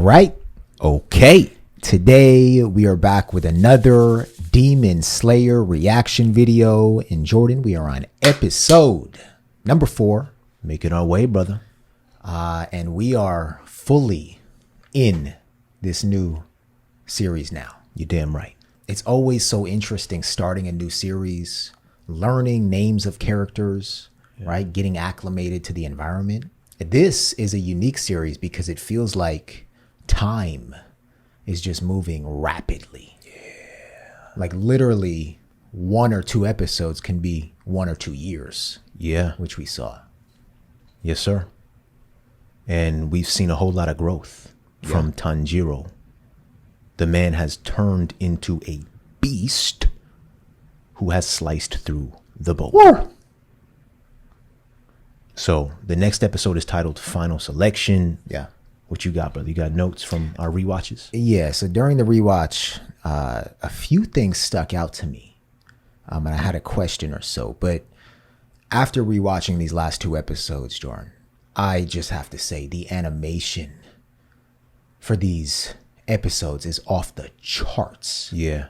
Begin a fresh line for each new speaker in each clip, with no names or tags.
right.
Okay.
Today we are back with another Demon Slayer reaction video. And Jordan, we are on episode number 4.
Making our way, brother.
And we are fully in this new series now.
You're damn right.
It's always so interesting starting a new series, learning names of characters, right? Getting acclimated to the environment. This is a unique series because it feels like time is just moving rapidly. Yeah. Like literally 1 or 2 episodes can be 1 or 2 years.
Yeah.
Which we saw.
Yes, sir. And we've seen a whole lot of growth from Tanjiro. The man has turned into a beast who has sliced through the boulder.
Woo!
So the next episode is titled Final Selection.
Yeah.
What you got, brother? You got notes from our rewatches?
Yeah, so during the rewatch, a few things stuck out to me. And I had a question or so. But after rewatching these last 2 episodes, Jordan, I just have to say the animation for these episodes is off the charts.
Yeah.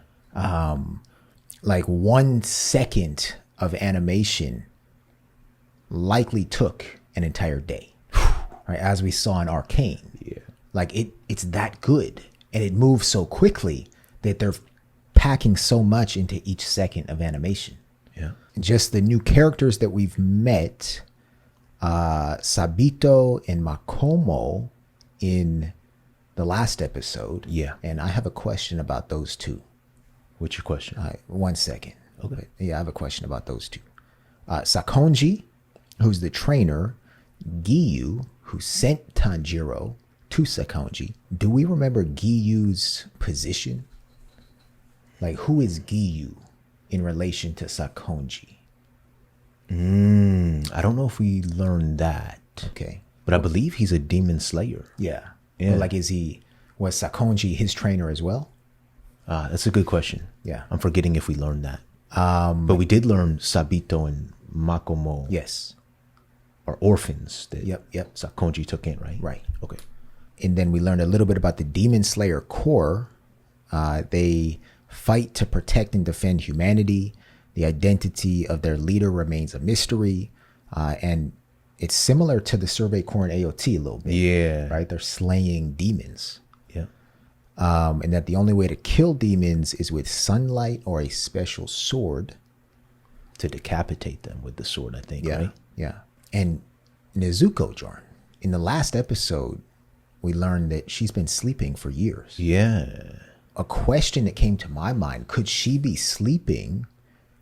Like 1 second of animation likely took an entire day. Right, as we saw in Arcane.
Yeah.
Like it's that good. And it moves so quickly that they're packing so much into each second of animation.
Yeah.
Just the new characters that we've met, Sabito and Makomo in the last episode.
Yeah.
And I have a question about those two.
What's your question?
1 second.
Okay.
But yeah, I have a question about those two. Sakonji, who's the trainer, Giyu, who sent Tanjiro to Sakonji. Do we remember Giyu's position? Like, who is Giyu in relation to Sakonji?
I don't know if we learned that.
Okay.
But I believe he's a demon slayer.
Yeah.
Yeah.
But like, was Sakonji his trainer as well?
That's a good question.
Yeah.
I'm forgetting if we learned that. But we did learn Sabito and Makomo.
Yes.
Are orphans that
Yep.
Sakonji took in, right?
Right.
Okay.
And then we learned a little bit about the Demon Slayer Corps. They fight to protect and defend humanity. The identity of their leader remains a mystery. And it's similar to the Survey Corps and AOT a little bit.
Yeah.
Right? They're slaying demons.
Yeah.
And that the only way to kill demons is with sunlight or a special sword.
To decapitate them with the sword, I think,
Yeah.
right?
Yeah. And Nezuko, Jordan, in the last episode, we learned that she's been sleeping for years.
Yeah.
A question that came to my mind, could she be sleeping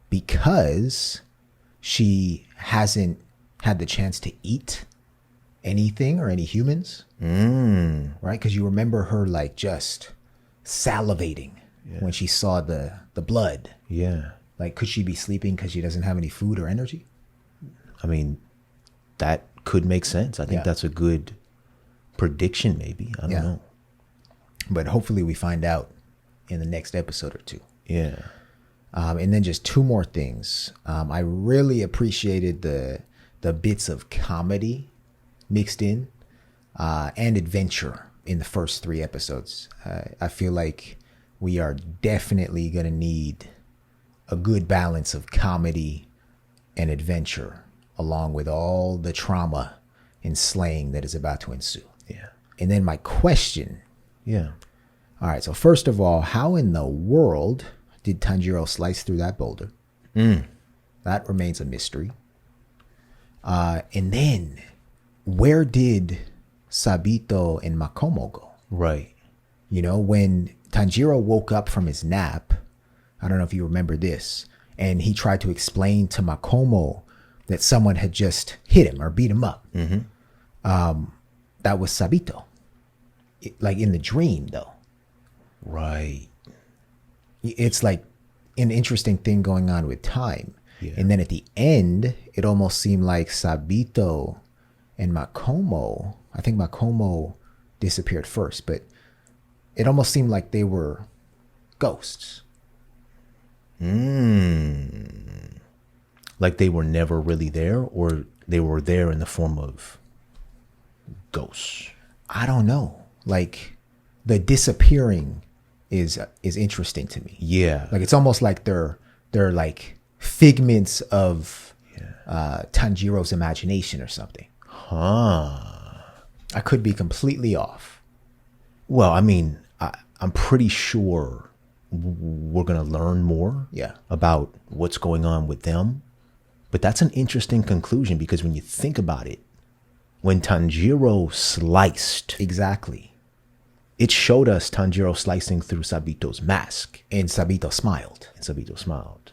because she hasn't had the chance to eat anything or any humans? Right? Because you remember her like just salivating when she saw the blood.
Yeah.
Like, could she be sleeping because she doesn't have any food or energy?
I mean, that could make sense. I think
Yeah.
that's a good prediction, maybe. I don't know.
But hopefully we find out in the next episode or 2.
Yeah.
And then just 2 more things. I really appreciated the bits of comedy mixed in and adventure in the first 3 episodes. I feel like we are definitely going to need a good balance of comedy and adventure along with all the trauma and slaying that is about to ensue.
Yeah.
And then my question.
Yeah.
All right. So first of all, how in the world did Tanjiro slice through that boulder? That remains a mystery. And then where did Sabito and Makomo go?
Right.
You know, when Tanjiro woke up from his nap, I don't know if you remember this, and he tried to explain to Makomo that someone had just hit him or beat him up. That was Sabito. Like in the dream, though.
Right.
It's like an interesting thing going on with time.
Yeah.
And then at the end, it almost seemed like Sabito and Makomo, I think Makomo disappeared first, but it almost seemed like they were ghosts.
Like they were never really there, or they were there in the form of ghosts?
I don't know. Like the disappearing is interesting to me.
Yeah.
Like it's almost like they're like figments of Tanjiro's imagination or something. I could be completely off.
Well, I mean, I'm pretty sure we're going to learn more about what's going on with them. But that's an interesting conclusion because when you think about it, when Tanjiro sliced,
Exactly.
it showed us Tanjiro slicing through Sabito's mask.
And Sabito smiled.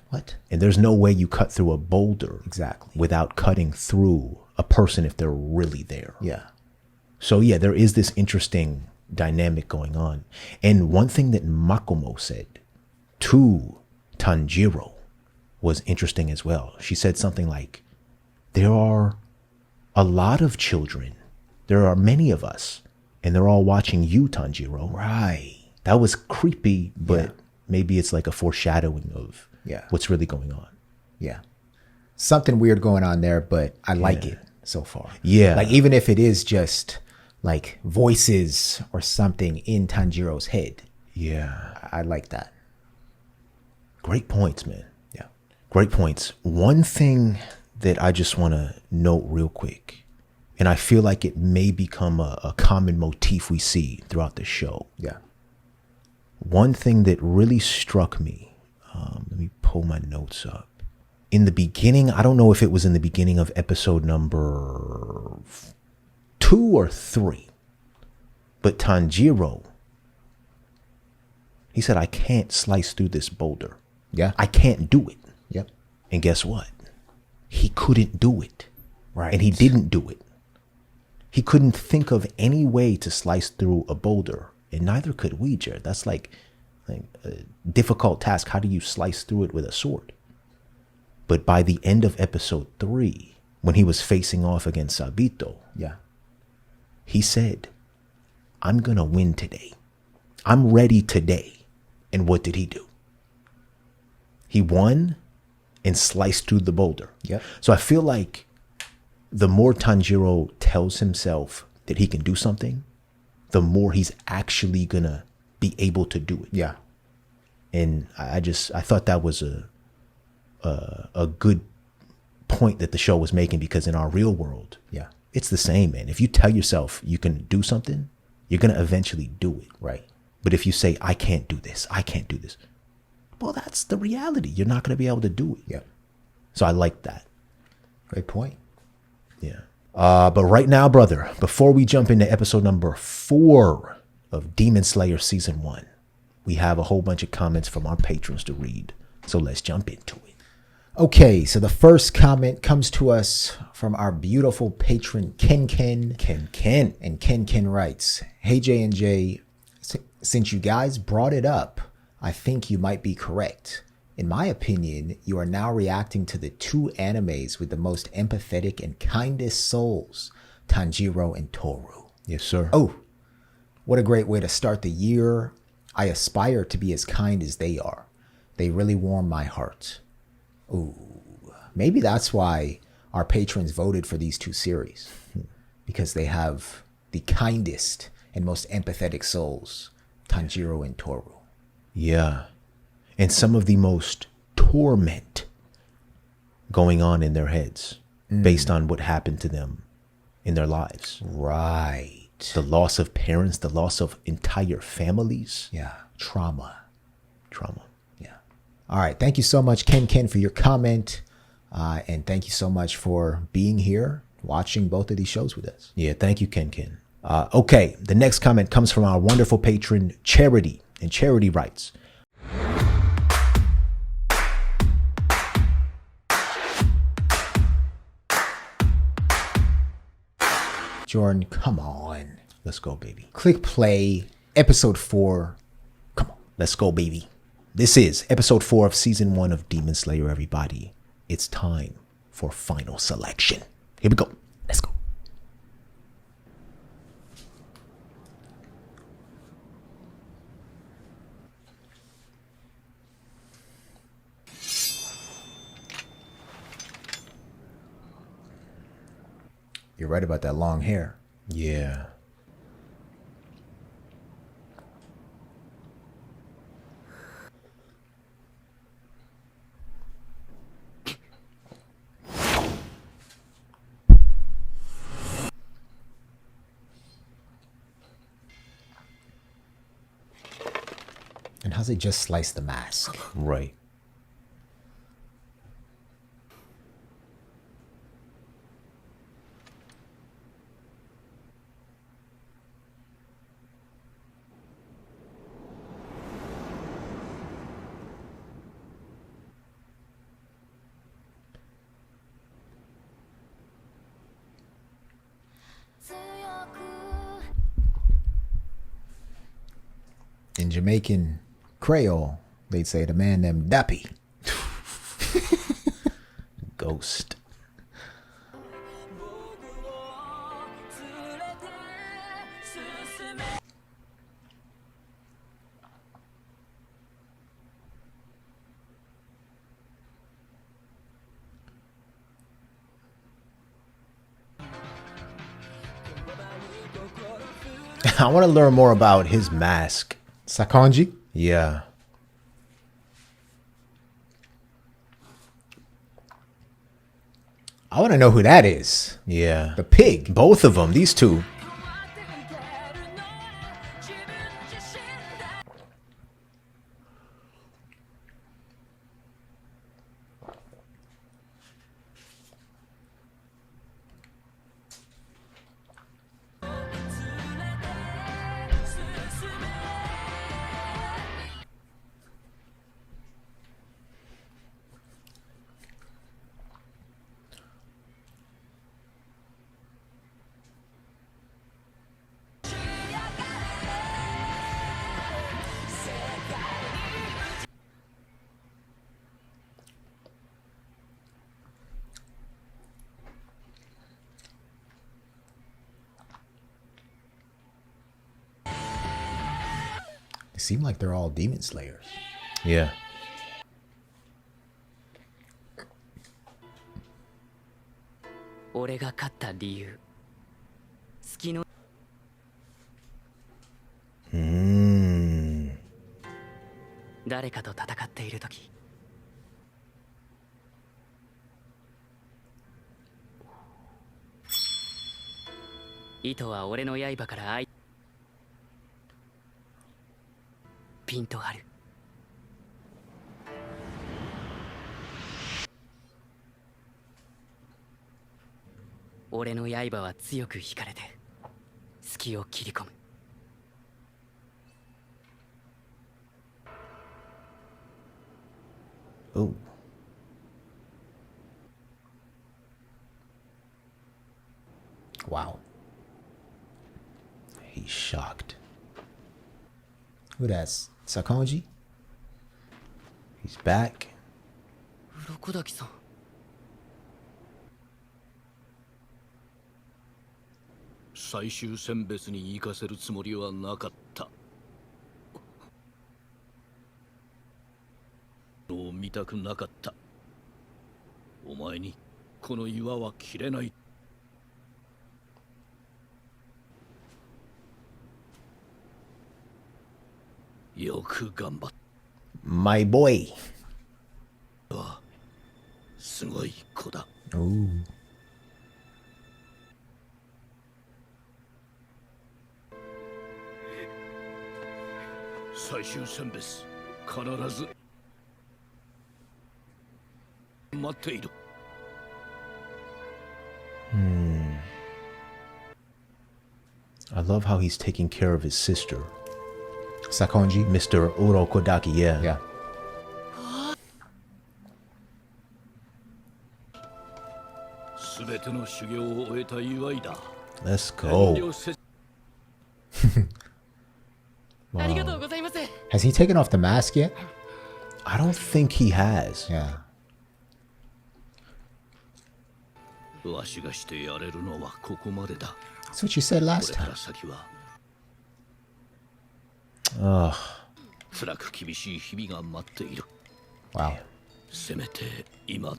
What? And there's no way you cut through a boulder
Exactly.
without cutting through a person if they're really there.
Yeah.
So yeah, there is this interesting dynamic going on. And one thing that Makomo said to Tanjiro was interesting as well. She said something like, there are a lot of children. There are many of us. And they're all watching you, Tanjiro.
Right.
That was creepy, but maybe it's like a foreshadowing of what's really going on.
Yeah. Something weird going on there, but I like it so far.
Yeah.
Like even if it is just like voices or something in Tanjiro's head.
Yeah.
I like that.
Great points, man.
Yeah.
Great points. One thing that I just want to note real quick, and I feel like it may become a common motif we see throughout the show.
Yeah.
One thing that really struck me, let me pull my notes up. In the beginning, I don't know if it was in the beginning of episode number 2 or 3, but Tanjiro, he said, I can't slice through this boulder.
Yeah.
I can't do it.
Yep.
And guess what? He couldn't do it.
Right.
And he didn't do it. He couldn't think of any way to slice through a boulder. And neither could we, Jared. That's like a difficult task. How do you slice through it with a sword? But by the end of episode 3, when he was facing off against Sabito, he said, I'm going to win today. I'm ready today. And what did he do? He won and sliced through the boulder.
Yep.
So I feel like the more Tanjiro tells himself that he can do something, the more he's actually going to be able to do it.
Yeah.
And I thought that was a good point that the show was making, because in our real world, it's the same, man. If you tell yourself you can do something, you're going to eventually do it.
Right.
But if you say, I can't do this, well, that's the reality. You're not going to be able to do it.
Yeah.
So I like that.
Great point.
Yeah. But right now, brother, before we jump into episode number 4 of Demon Slayer Season 1, we have a whole bunch of comments from our patrons to read. So let's jump into it.
Okay, so the first comment comes to us from our beautiful patron, Ken. And Ken writes, hey, J&J, since you guys brought it up, I think you might be correct. In my opinion, you are now reacting to the 2 animes with the most empathetic and kindest souls, Tanjiro and Toru.
Yes, sir.
Oh, what a great way to start the year. I aspire to be as kind as they are. They really warm my heart. Ooh, maybe that's why our patrons voted for these 2 series, because they have the kindest and most empathetic souls, Tanjiro and Toru.
Yeah. And some of the most torment going on in their heads based on what happened to them in their lives.
Right.
The loss of parents, the loss of entire families.
Yeah. Trauma. Yeah. All right. Thank you so much, Ken, for your comment. And thank you so much for being here, watching both of these shows with us.
Yeah. Thank you, Ken. Okay. The next comment comes from our wonderful patron, Charity. And Charity writes,
Jordan, come on.
let's go, baby.
Click play, episode 4. Come on.
Let's go, baby. This is episode 4 of season 1 of Demon Slayer, everybody. It's time for final selection. Here we go. Let's go.
You're right about that long hair.
Yeah.
how's it just slice the mask?
Right.
In Jamaican Creole, they'd say the man named Dappy.
Ghost. I want to learn more about his mask.
Sakonji?
Yeah.
I want to know who that is.
Yeah.
The pig.
Both of them, these two.
They seem like they're all demon slayers.
Yeah. Mm.
誰かと戦っているとき、糸は俺の刃からピンと張る。俺の刃は強く引かれて隙を切り込む。
Oh.
Wow.
He's shocked.
Who that's? Sakonji?
He's back.
鱗滝さん。
最終選別に行かせるつもりはなかった。を見たくなかった。お前にこの岩は切れない。よく頑張っ
My boy.
た。すごい子だ。
Ooh.
最終選別必ず待っている。
I love how he's taking care of his sister.
Sakonji?
Mr. Urokodaki, yeah.
Yeah.
すべての修行を終えた祝いだ。
Let's
遠
go.
慮せず
ありがとうございます。
Has he taken off the mask yet?
I don't think he has.
Yeah.
わしがしてやれるのはここまでだ。
That's what you said
こ
last
れか
time.
ら先は
Ugh.
辛く厳しい日々が待っている。
Wow.
せめて今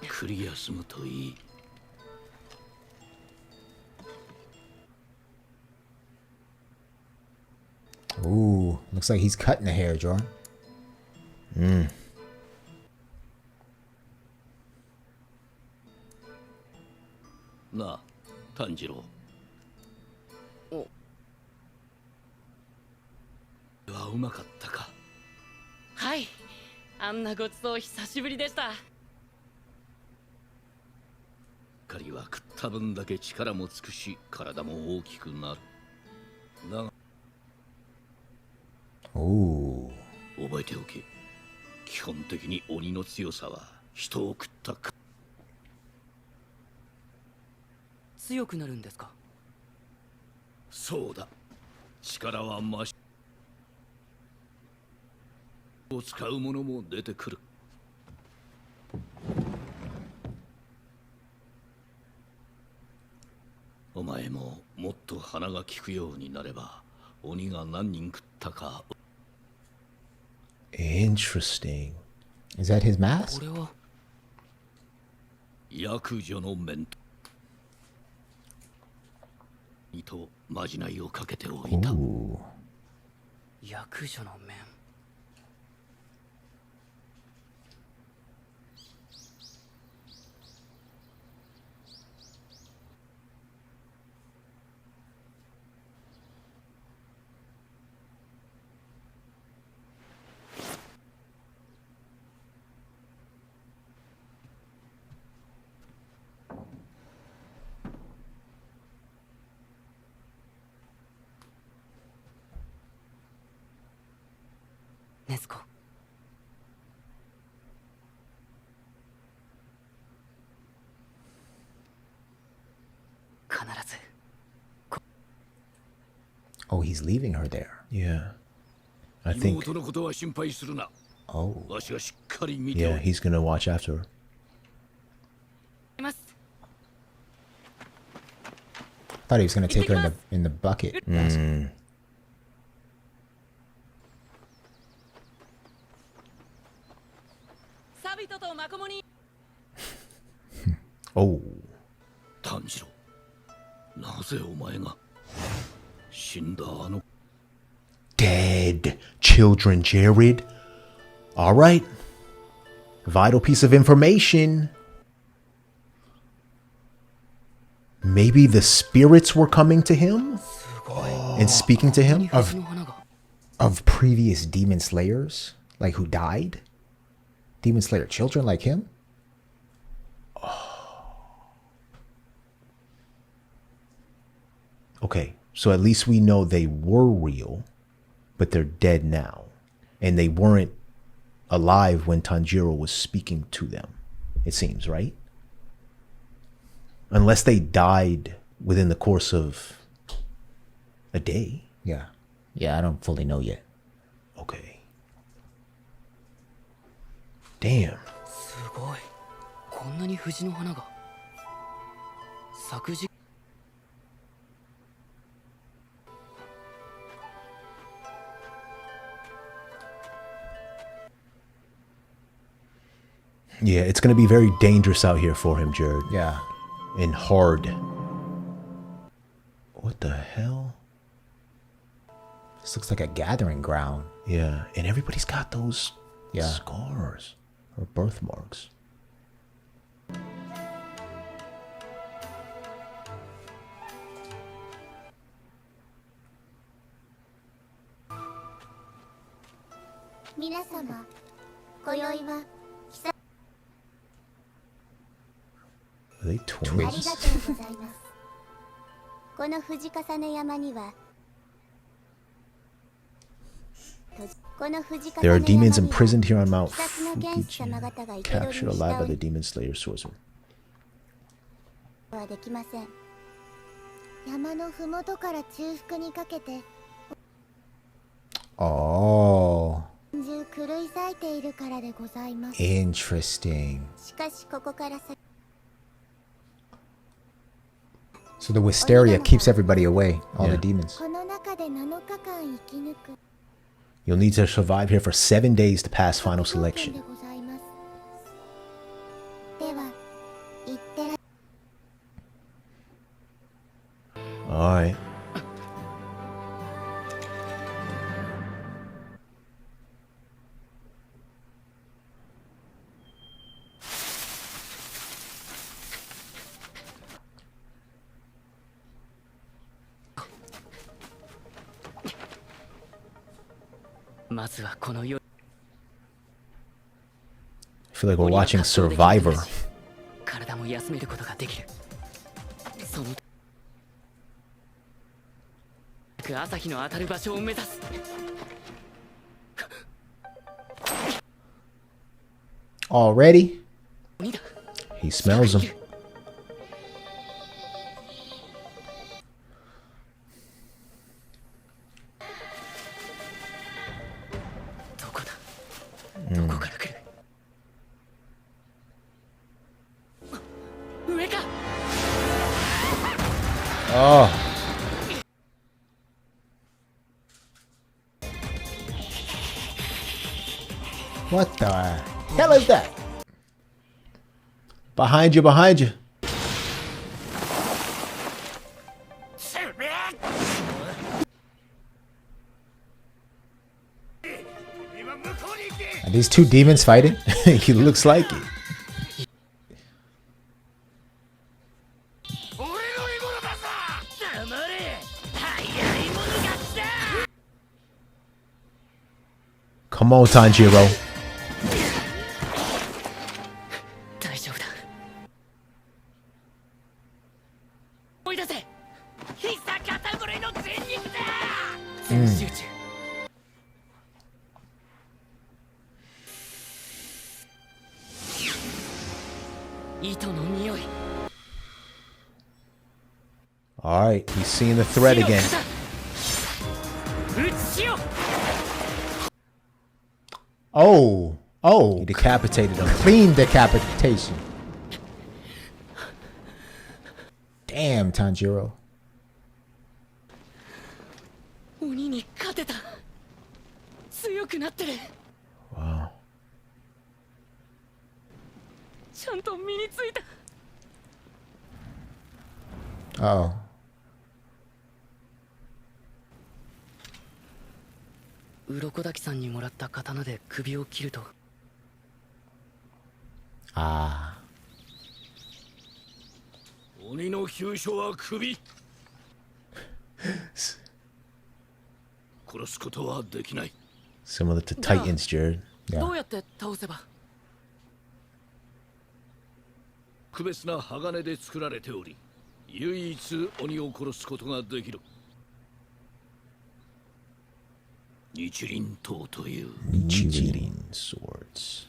クリア済むといい。
Ooh. Looks like he's cutting the hair, Jordan.
なあ、炭治郎。はうまかったか。
はい、あんなごちそう久しぶりでした。
狩りは食った分だけ力もつくし、体も大きくなる。だが
Ooh.
覚えておけ。基本的に鬼の強さは人を食ったか。
強くなるんですか？
そうだ。力は増しを使う者も出てくる。お前ももっと鼻が利くようになれば、鬼が何人食ったか。
Interesting.
Is that his mask?
これは
悪女の面とまじないをかけておいた。
Ooh.
悪女の面。ネスコ。必ず。
Oh, he's leaving her there.
Yeah. I think,
妹のことは心配するな。
Oh.
わしがしっかり見てお
yeah,
る。
he's gonna watch after her.
います。
Thought he was gonna take her in the bucket. basket.
サビトとマコモに。
Oh.
炭治郎、なぜお前が死んだあの
Dead children, Jared. All right. Vital piece of information. Maybe the spirits were coming to him and speaking to him
藤の花が。
Of previous demon slayers, like who died? Demon slayer children like him?
Okay, so at least we know they were real, but they're dead now. And they weren't alive when Tanjiro was speaking to them, it seems, right? Unless they died within the course of a day.
Yeah. Yeah, I don't fully know yet.
Okay. Damn.
すごい。こんなに藤の花が。咲く時。
Yeah, it's going to be very dangerous out here for him, Jared.
Yeah.
And hard. What the hell?
This looks like a gathering ground.
Yeah, and everybody's got those
Yeah.
scars or birthmarks. Are they twins?
この藤重ね山には
There are demons imprisoned here on Mount Fukichi, captured alive by the demon slayer sorcerer.
はできません。山のふもとから中腹にかけて
Oh,
中狂い咲いているからでございます。
interesting.
しかしここから先
So the wisteria keeps everybody away, all
Yeah.
the demons.
この中で7日間生き抜く
You'll need to survive here for 7 days to pass final
条件
selection.
でございます。では、行ってら
Alright.
まずはこの世
I feel like we're watching Survivor.
体も休めることができる。その朝日の当たる場所を目指す。
Already?
鬼だ。
He smells him.
どこだ。どこから来る。上か。
Oh. What the hell is that?
Behind you, behind you.
Are these two demons fighting?
He looks like it. Come on, Tanjiro.
大丈夫だ。追い出せ。必殺肩ぐれの全肉だ。全集中。糸の匂い。
Alright, he's seeing the threat again.
打ちしよう。
Oh. Oh.
He decapitated him.
Clean decapitation. Damn, Tanjiro.
鬼に勝てた。強くなってる。
Wow.
ちゃんと身についた。
Uh-oh.
鱗滝さんにもらった刀で首を切ると。
Ah.
鬼の急所は首。殺すことはできない。
Similar to Titans, Jared.
どうやって倒せば。
特別な鋼で作られており、唯一鬼を殺すことができる。日輪刀という。
Nichirin swords.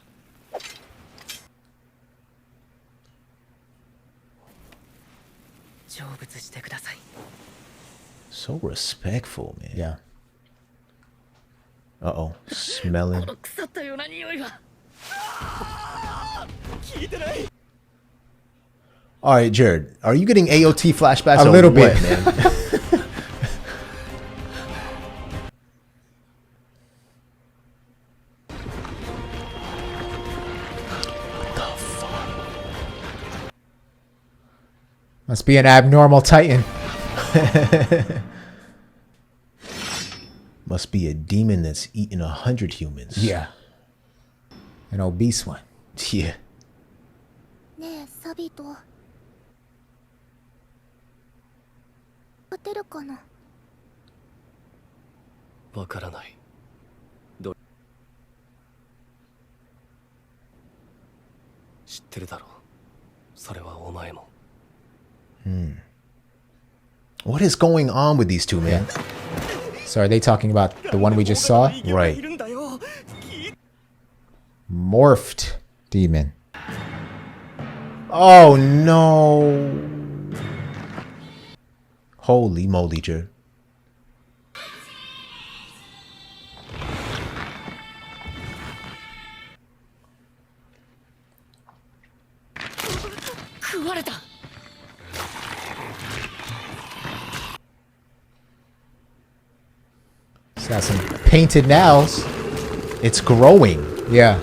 成仏してください。
So respectful, man.
Yeah.
Uh-oh. Smelling.
この腐ったような匂いは。
Alright, Jared. Are you getting AOT flashbacks?
A
or
little
what,
bit.
man.
Must be an abnormal titan.
Must be a demon that's eaten 100 humans.
Yeah. An obese one.
Yeah.
ねえサビト勝てるかな。
わからない。知ってるだろう。それはお前も。
What is going on with these two, man?
So are they talking about the one we just saw?
Right.
Morphed demon.
Oh, no. Holy moly, Jared.
It's got some painted nails.
It's growing.
Yeah.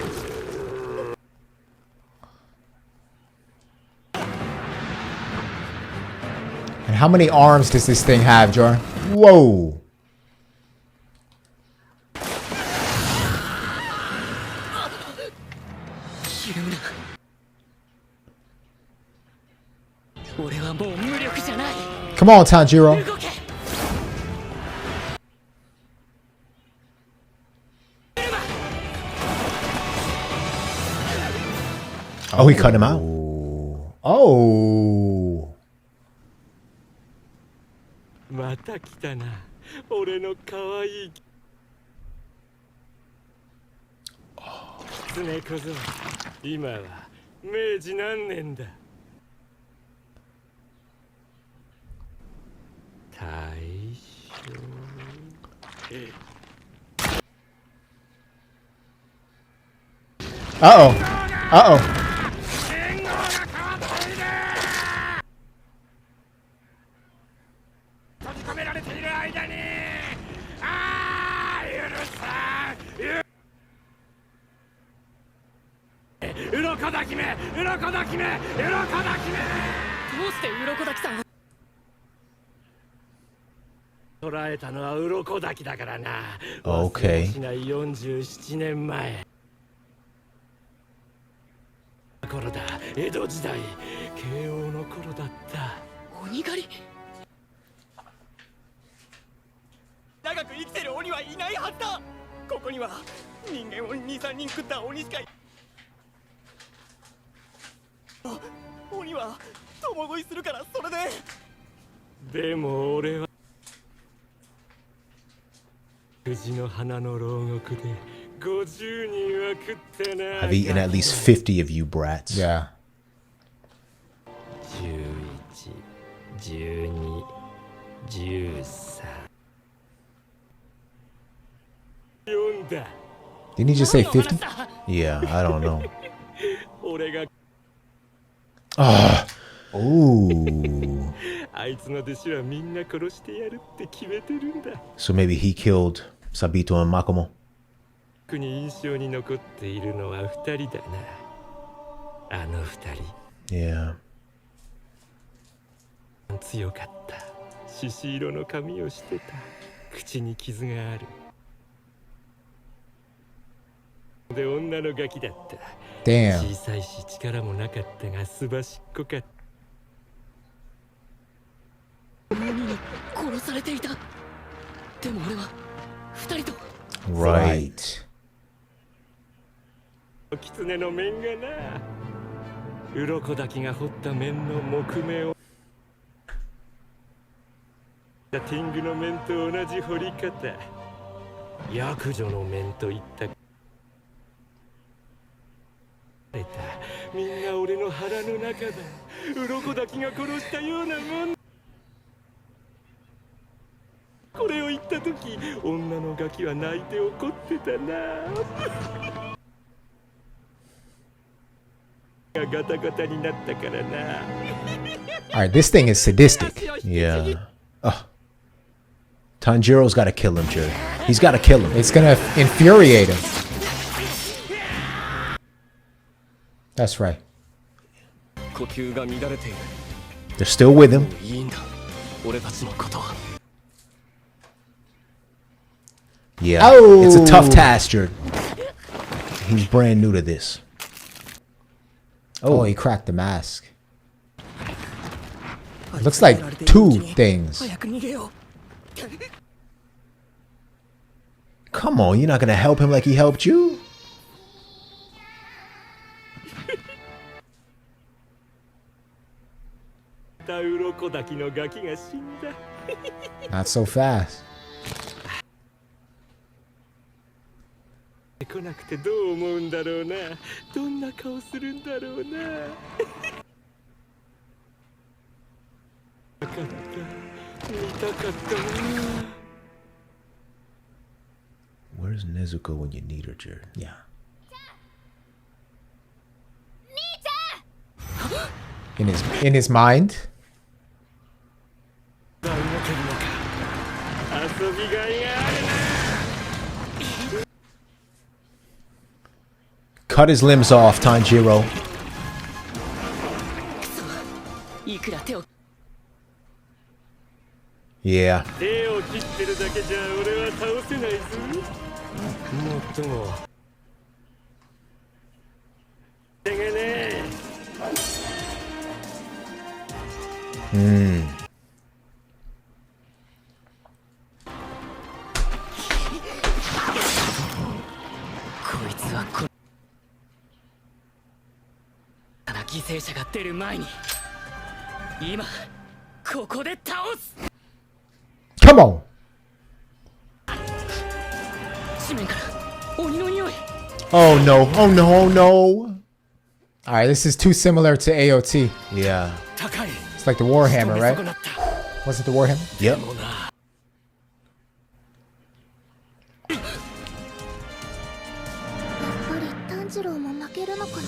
And how many arms does this thing have, Jordan? Whoa. Come on, Tanjiro.
Oh, he cut him out.
Oh.
また来たな俺の可愛い狐小僧今は明治何年だ大正
Uh-oh. Uh-oh.
閉じ込められている間にああ許さん鱗だ姫鱗だ姫鱗だ姫
どうして鱗滝さんを
捕らえたのは鱗滝だからな
Okay.
忘れもしない47年前頃だ江戸時代慶応の頃だった
鬼狩り長く生きてる鬼はいないはずだここには人間を 2,3 人食った鬼しかい鬼は共食いするからそれで
でも俺は藤の花の牢獄で50人は食ったな
I've eaten at least 50 of you brats.
Yeah.
11、12、13、4だ
Didn't he just say 50?
Yeah, I don't know.
俺が
Ooh.
あいつの弟子はみんな殺してやるって決めてるんだ
So maybe he killed Sabito and Makomo.
特に印象に残っているのは2人だなあの2
Yeah.
人強かった獅子色の髪をしてた口に傷があるで女のガキだった
Damn.
小さいし力もなかったがすばしっこかった
鬼に殺されていたでも俺は2人と
Right.
狐の面がな鱗滝が彫った面の木目をティングの面と同じ彫り方悪女の面といったみんな俺の腹の中だ鱗滝が殺したようなもんこれを言った時女のガキは泣いて怒ってたなガタガタになったからな
All right, this thing is sadistic.
Yeah. Tanjiro's got to kill him, Jared. He's got to kill him.
It's gonna infuriate him. That's right.
呼吸が乱れている
They're still with him.
いいんだ俺たちのことは
Yeah.
Oh.
It's a tough task, Jared. He's brand new to this.
Oh, he cracked the mask. Looks like 2 things.
早く逃げよう
Come on, you're not going to help him like he helped you?
鱗滝のガキが死んだ
Not so fast.
来なくてどう思うんだろうなどんな顔するんだろうな見たかった見たかったな
Where's Nezuko when you need her, Jared?
Yeah. In his mind.
動けるのか遊びがいがあるな
Cut his limbs off, Tanjiro.
いくら手を
Yeah.
手を切ってるだけじゃ俺は倒せないぞもっとも手がね
こいつはこ犠牲者が出る前に今ここで倒す。
Come on.
地面から鬼の匂い。
Oh no! Oh no! Oh no!
All right, this is too similar to AOT.
Yeah.
高い。
It's like the Warhammer,
飛び
right?
損なった。
Was it the Warhammer?
Yep.
もうな。
やっぱり炭治郎も負けるのかな。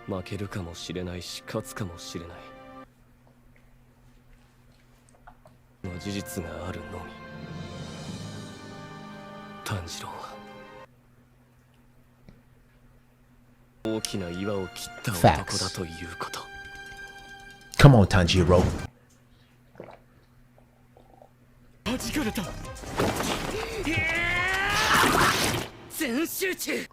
負けるかもしれないし勝つかもしれない。まあ事実があるのみ。炭治郎は大きな岩を切った男だということ。
Come on, Tanjiro.
弾かれた。全集中。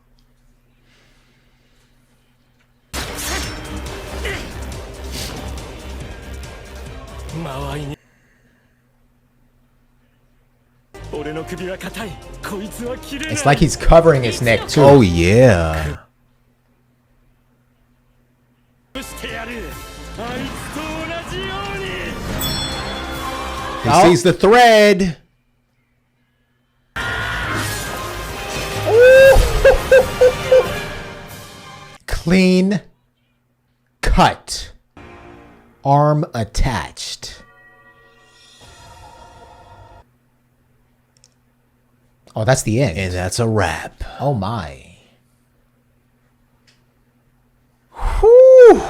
間合いに。俺の首は硬い。こいつは切れない。
It's like he's covering his neck too.
Oh yeah.
してやる。あいつと同じように。
He sees the thread.
Clean cut. Arm attached. Oh, that's the end.
And that's a wrap.
Oh my. Whew.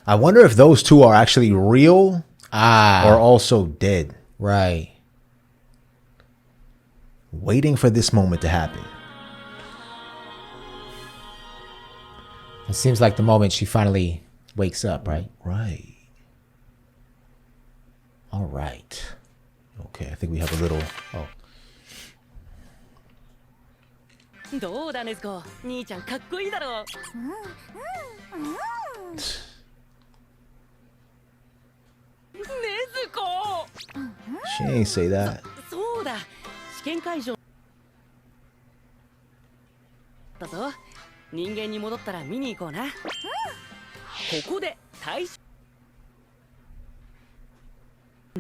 I wonder if those two are actually real or also dead.
Right.
Waiting for this moment to happen.
It seems like the moment she finally wakes up, right?
Right.
All right.
Okay, I think we have a little... Oh.
どうだねずこ。兄ちゃんかっこいいだろ。ねずこ。
She ain't say that.
そうだ。試験会場だぞ。人間に戻ったら見に行こうな。ここで対象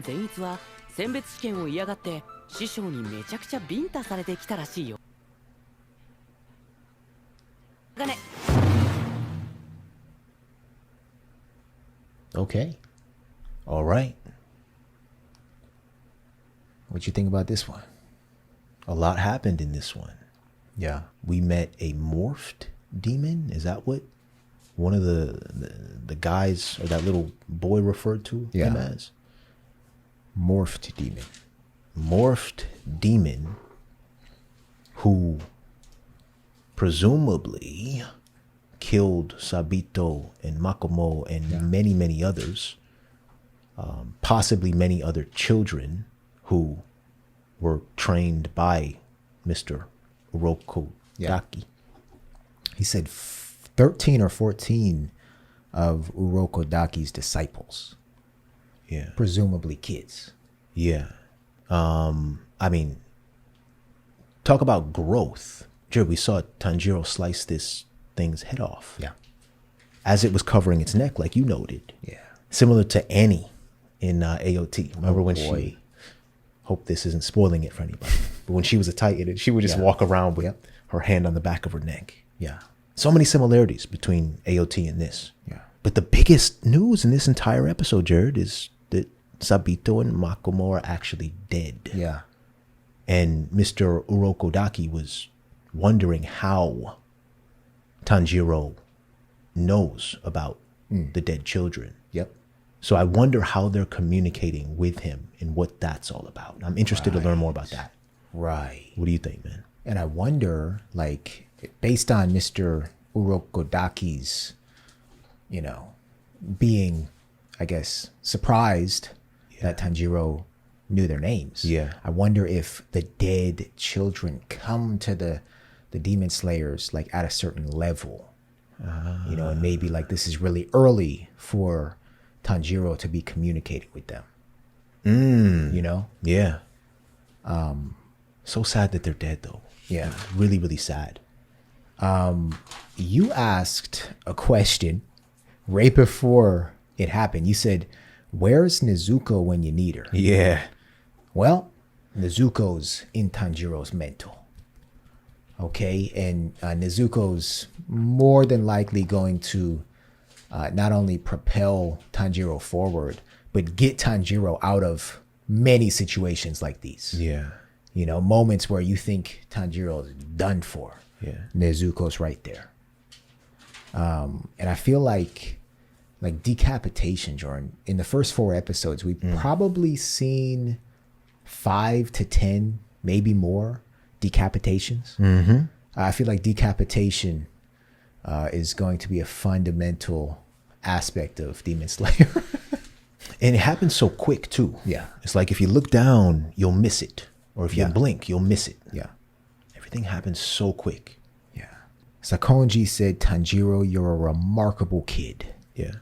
善逸は選別試験を嫌がって師匠にめちゃくちゃビンタされてきたらしいよ。がね。
Okay.
All right.
What you think about this one?
A lot happened in this one.
Yeah.
We met a morphed demon. Is that what one of the guys or that little boy referred to him
Yeah.
as?
Morphed demon.
Morphed demon who presumably killed Sabito and Makomo and many, many others, possibly many other children who were trained by Mr. Urokodaki.
Yeah. He said 13 or 14 of Urokodaki's disciples,
Yeah.
presumably kids.
Yeah. I mean, talk about growth. Jared, we saw Tanjiro slice this thing's head off.
Yeah.
As it was covering its neck, like you noted.
Yeah.
Similar to Annie in AOT. Remember when
boy.
she... Hope this isn't spoiling it for anybody. But when she was a Titan, she would just
Yeah.
walk around with
Yep.
her hand on the back of her neck.
Yeah.
So many similarities between AOT and this.
Yeah.
But the biggest news in this entire episode, Jared, is that Sabito and Makomo are actually dead.
Yeah.
And Mr. Urokodaki was wondering how Tanjiro knows about the dead children.
Yep.
So I wonder how they're communicating with him and what that's all about. I'm interested to learn more about that.
Right.
What do you think, man?
And I wonder, like, based on Mr. Urokodaki's, being, I guess, surprised that Tanjiro knew their names.
Yeah.
I wonder if the dead children come to the demon slayers, like, at a certain level. And maybe, like, this is really early for Tanjiro to be communicating with them.
Yeah. So sad that they're dead, though.
Yeah.
Really, really sad.
You asked a question right before it happened. You said, "Where's Nezuko when you need her?"
Yeah.
Well, Nezuko's in Tanjiro's mental. Okay, and Nezuko's more than likely going to not only propel Tanjiro forward, but get Tanjiro out of many situations like these.
Yeah.
Moments where you think Tanjiro's done for.
Yeah.
Nezuko's right there. And I feel like decapitation, Jordan, in the first 4 episodes, we've probably seen 5 to 10, maybe more decapitations. I feel like decapitation is going to be a fundamental aspect of Demon Slayer.
And it happens so quick, too.
Yeah.
It's like if you look down, you'll miss it. Or if you
Yeah.
blink, you'll miss it.
Yeah.
Everything happens so quick.
Yeah. Sakonji said, "Tanjiro, you're a remarkable kid."
Yeah.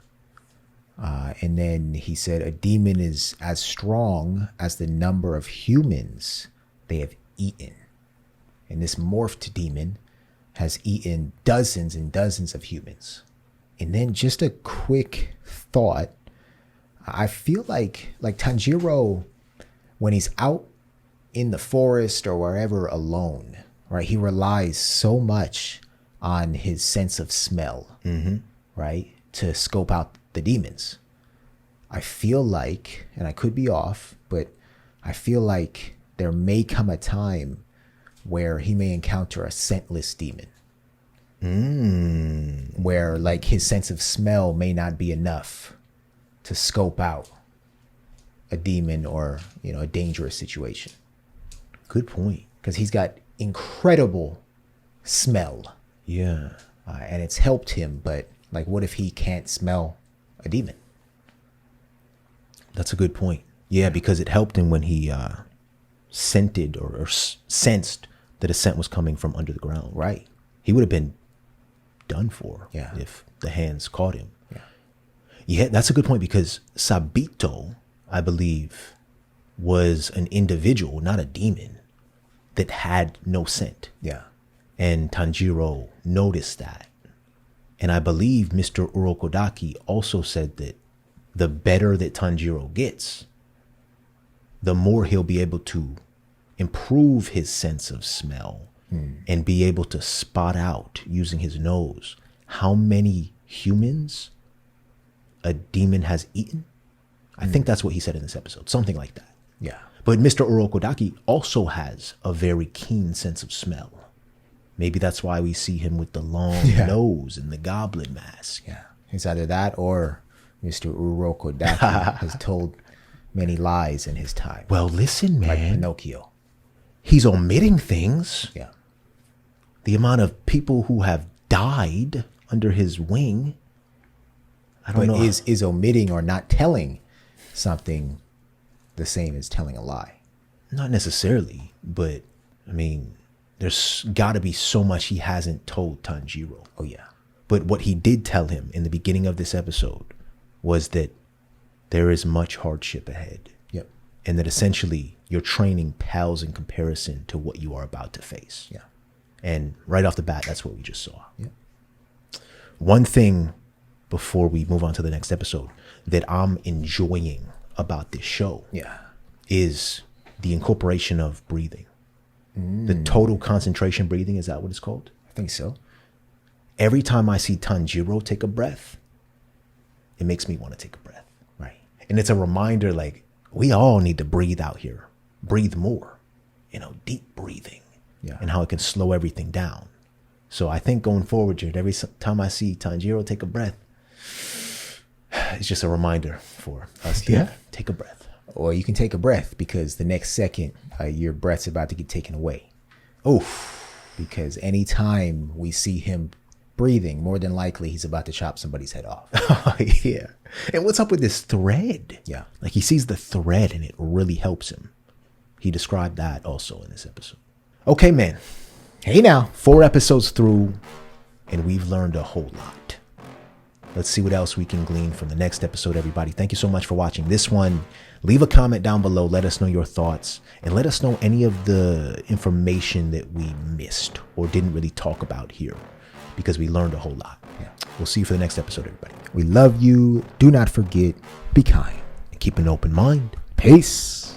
And then he said, "A demon is as strong as the number of humans they have eaten. And this morphed demon has eaten dozens and dozens of humans." And then just a quick thought. I feel like Tanjiro, when he's out in the forest or wherever alone, right, he relies so much on his sense of smell, right, to scope out the demons. I feel like, and I could be off, but I feel like there may come a time where he may encounter a scentless demon. Where, like, his sense of smell may not be enough to scope out a demon or, a dangerous situation.
Good point.
Because he's got incredible smell.
Yeah.
And it's helped him, but, like, what if he can't smell a demon?
That's a good point. Yeah, because it helped him when he scented or sensed that a scent was coming from under the ground.
Right.
He would have been done for
Yeah.
if the hands caught him.
Yeah.
Yeah, that's a good point because Sabito, I believe, was an individual, not a demon, that had no scent.
Yeah.
And Tanjiro noticed that. And I believe Mr. Urokodaki also said that the better that Tanjiro gets, the more he'll be able to improve his sense of smell and be able to spot out using his nose how many humans a demon has eaten. I think that's what he said in this episode, something like that.
Yeah.
But Mr. Urokodaki also has a very keen sense of smell. Maybe that's why we see him with the long nose and the goblin mask.
Yeah. It's either that or Mr. Urokodaki has told many lies in his time.
Well, listen,
like
man.
Pinocchio.
He's omitting things.
Yeah.
The amount of people who have died under his wing. I don't
But
know.
is omitting or not telling something the same as telling a lie?
Not necessarily, but I mean, there's got to be so much he hasn't told Tanjiro.
Oh, yeah.
But what he did tell him in the beginning of this episode was that there is much hardship ahead.
Yep.
And that essentially your training pales in comparison to what you are about to face.
Yeah.
And right off the bat, that's what we just saw.
Yep.
One thing before we move on to the next episode that I'm enjoying about this show
Yeah.
is the incorporation of breathing. The total concentration breathing, is that what it's called?
I think so.
every time I see Tanjiro take a breath, it makes me want to take a breath. Right. And it's a reminder, like, we all need to breathe out here. Breathe more. Deep breathing.
Yeah.
And how it can slow everything down. So I think going forward, Jared, every time I see Tanjiro take a breath, it's just a reminder for us to take a breath.
Or you can take a breath because the next second, your breath's about to get taken away. Because anytime we see him breathing, more than likely he's about to chop somebody's head off.
Yeah. And what's up with this thread?
Yeah.
Like, he sees the thread and it really helps him. He described that also in this episode. Okay, man.
Hey now.
4 episodes through, and we've learned a whole lot. Let's see what else we can glean from the next episode, everybody. Thank you so much for watching this one. Leave a comment down below. Let us know your thoughts. And let us know any of the information that we missed or didn't really talk about here, because we learned a whole lot.
Yeah.
We'll see you for the next episode, everybody.
We love you. Do not forget, be kind.
And keep an open mind.
Peace.